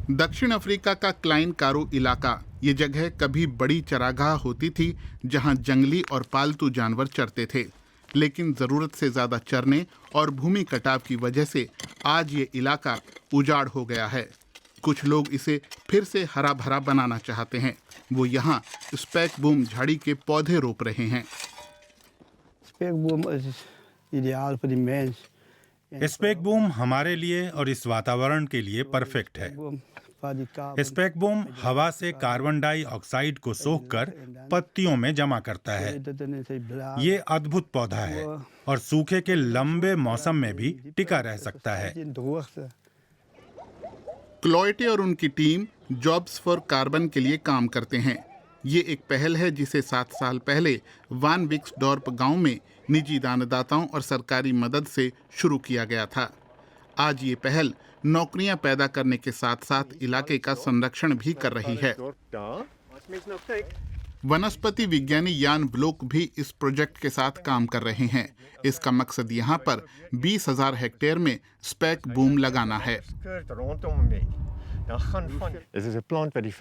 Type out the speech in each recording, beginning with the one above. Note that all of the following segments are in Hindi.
दक्षिण अफ्रीका का क्लाइन कारो इलाका, ये जगह कभी बड़ी चरागाह होती थी जहां जंगली और पालतू जानवर चरते थे, लेकिन जरूरत से ज्यादा चरने और भूमि कटाव की वजह से आज ये इलाका उजाड़ हो गया है। कुछ लोग इसे फिर से हरा भरा बनाना चाहते हैं। वो यहाँ स्पैकबूम झाड़ी के पौधे रोप रहे हैं। स्पैकबूम हमारे लिए और इस वातावरण के लिए परफेक्ट है। स्पैकबूम हवा से कार्बन डाइऑक्साइड को सोखकर पत्तियों में जमा करता है। ये अद्भुत पौधा है और सूखे के लंबे मौसम में भी टिका रह सकता है। क्लोएटे और उनकी टीम जॉब्स फॉर कार्बन के लिए काम करते हैं। ये एक पहल है जिसे 7 साल पहले वान विक्सडॉर्प गांव में निजी दानदाताओं और सरकारी मदद से शुरू किया गया था। आज ये पहल नौकरियां पैदा करने के साथ साथ इलाके का संरक्षण भी कर रही है। वनस्पति विज्ञानी यान ब्लोक भी इस प्रोजेक्ट के साथ काम कर रहे हैं। इसका मकसद यहाँ पर 20,000 हेक्टेयर में स्पैकबूम लगाना है।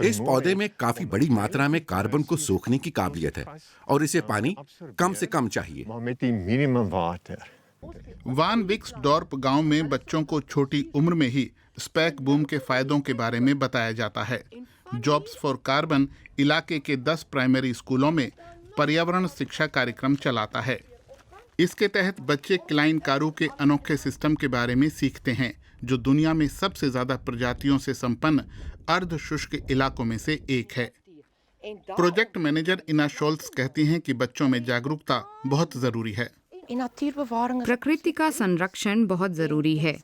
इस पौधे में काफी बड़ी मात्रा में कार्बन को सोखने की काबिलियत है और इसे पानी कम से कम चाहिए। वान विक्सडॉर्प गांव में बच्चों को छोटी उम्र में ही स्पैकबूम के फायदों के बारे में बताया जाता है। जॉब्स फॉर कार्बन इलाके के 10 प्राइमरी स्कूलों में पर्यावरण शिक्षा कार्यक्रम चलाता है। इसके तहत बच्चे क्लाइन कारू के अनोखे सिस्टम के बारे में सीखते हैं, जो दुनिया में सबसे ज्यादा प्रजातियों से संपन्न अर्ध शुष्क इलाकों में से एक है। प्रोजेक्ट मैनेजर इना शोल्स कहती हैं कि बच्चों में जागरूकता बहुत जरूरी है। प्रकृति का संरक्षण बहुत जरूरी है।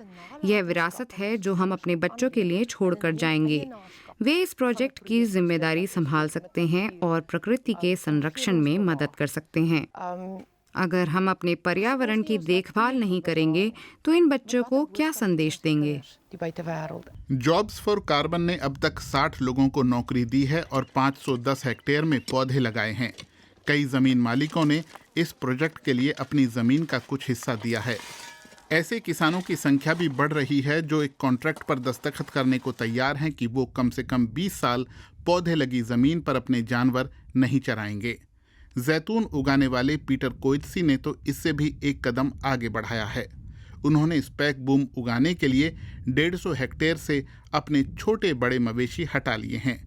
यह विरासत है जो हम अपने बच्चों के लिए छोड़कर जाएंगे। वे इस प्रोजेक्ट की जिम्मेदारी संभाल सकते हैं और प्रकृति के संरक्षण में मदद कर सकते हैं। अगर हम अपने पर्यावरण की देखभाल नहीं करेंगे तो इन बच्चों को क्या संदेश देंगे? जॉब्स फॉर कार्बन ने अब तक 60 लोगों को नौकरी दी है और 510 हेक्टेयर में पौधे लगाए हैं। कई जमीन मालिकों ने इस प्रोजेक्ट के लिए अपनी जमीन का कुछ हिस्सा दिया है। ऐसे किसानों की संख्या भी बढ़ रही है जो एक कॉन्ट्रैक्ट पर दस्तखत करने को तैयार हैं कि वो कम से कम 20 साल पौधे लगी जमीन पर अपने जानवर नहीं चराएंगे। जैतून उगाने वाले पीटर कोइत्सी ने तो इससे भी एक कदम आगे बढ़ाया है। उन्होंने स्पैकबूम उगाने के लिए 150 हेक्टेयर से अपने छोटे बड़े मवेशी हटा लिए हैं।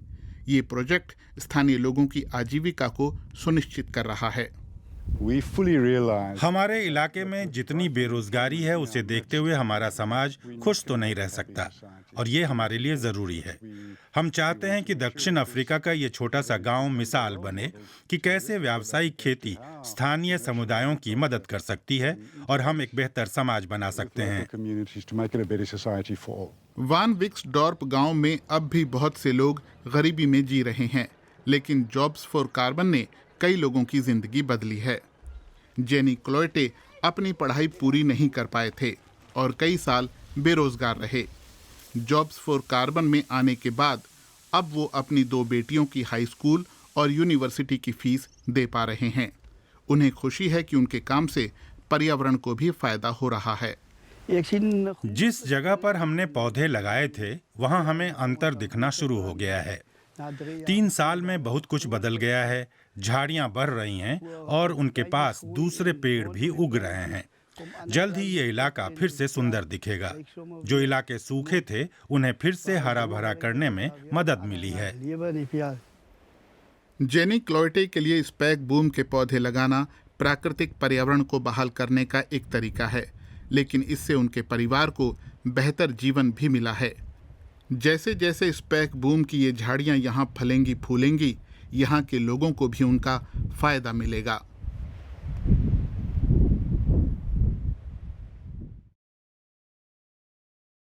ये प्रोजेक्ट स्थानीय लोगों की आजीविका को सुनिश्चित कर रहा है। हमारे इलाके में जितनी बेरोजगारी है उसे देखते हुए हमारा समाज खुश तो नहीं रह सकता और ये हमारे लिए जरूरी है। हम चाहते हैं कि दक्षिण अफ्रीका का ये छोटा सा गांव मिसाल बने कि कैसे व्यावसायिक खेती स्थानीय समुदायों की मदद कर सकती है और हम एक बेहतर समाज बना सकते हैं। वान विक्सडॉर्प गांव में अब भी बहुत से लोग गरीबी में जी रहे हैं, लेकिन जॉब्स फॉर कार्बन ने कई लोगों की जिंदगी बदली है। जेनी क्लोएटे अपनी पढ़ाई पूरी नहीं कर पाए थे और कई साल बेरोजगार रहे। जॉब्स फॉर कार्बन में आने के बाद अब वो अपनी 2 बेटियों की हाई स्कूल और यूनिवर्सिटी की फीस दे पा रहे हैं। उन्हें खुशी है कि उनके काम से पर्यावरण को भी फायदा हो रहा है। जिस जगह पर हमने पौधे लगाए थे वहां हमें अंतर दिखना शुरू हो गया है। 3 साल में बहुत कुछ बदल गया है। झाड़ियां बढ़ रही हैं और उनके पास दूसरे पेड़ भी उग रहे हैं। जल्द ही ये इलाका फिर से सुंदर दिखेगा। जो इलाके सूखे थे उन्हें फिर से हरा भरा करने में मदद मिली है। जेनी क्लोएटे के लिए स्पैकबूम के पौधे लगाना प्राकृतिक पर्यावरण को बहाल करने का एक तरीका है, लेकिन इससे उनके परिवार को बेहतर जीवन भी मिला है। जैसे जैसे स्पैकबूम की ये झाड़ियां यहाँ फलेंगी फूलेंगी, यहाँ के लोगों को भी उनका फायदा मिलेगा।